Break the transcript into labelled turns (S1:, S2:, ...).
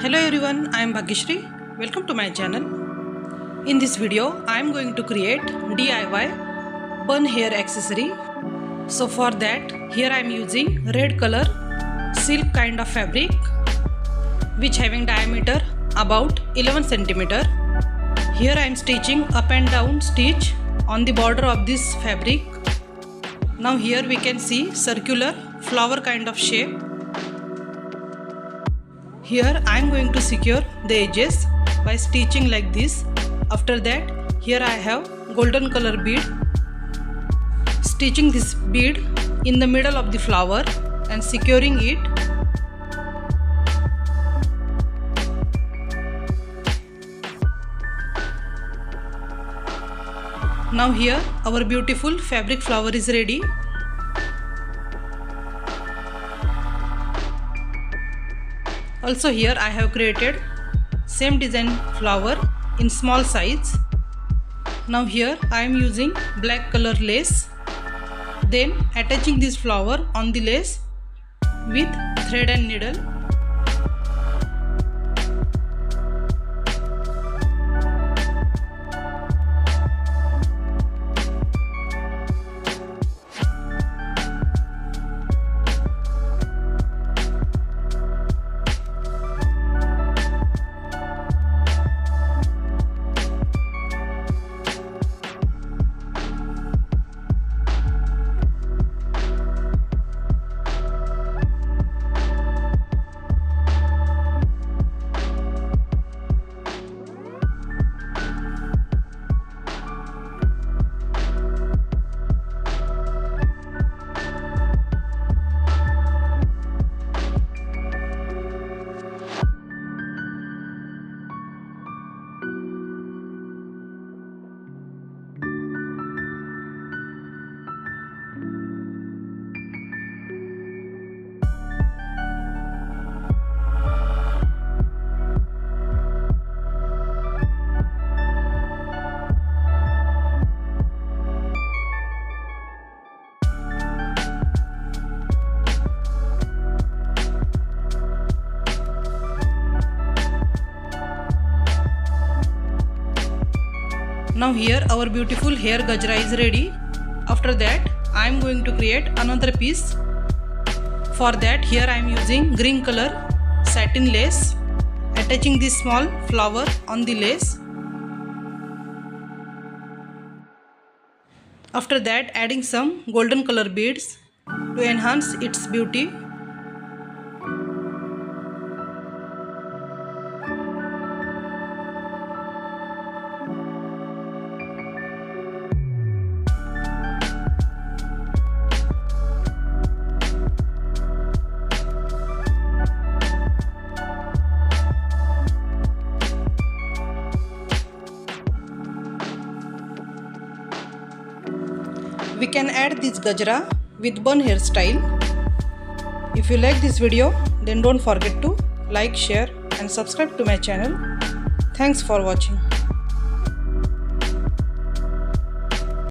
S1: Hello everyone, I am Bhagyashri. Welcome to my channel. In this video, I am going to create DIY bun hair accessory. So for that, here I am using red color silk kind of fabric, which having diameter about 11 cm. Here I am stitching up and down stitch on the border of this fabric. Now here we can see circular flower kind of shape. Here I am going to secure the edges by stitching like this. After that, here I have golden color bead. Stitching this bead in the middle of the flower and securing it. Now here our beautiful fabric flower is ready. Also here I have created same design flower in small size. Now here I am using black color lace. Then attaching this flower on the lace with thread and needle. Now here our beautiful hair gajra is ready. After that I am going to create another piece. For that here I am using green color satin lace, attaching this small flower on the lace. After that adding some golden color beads to enhance its beauty. We can add this gajra with bun hairstyle. If you like this video, then don't forget to like, share and subscribe to my channel. Thanks for watching.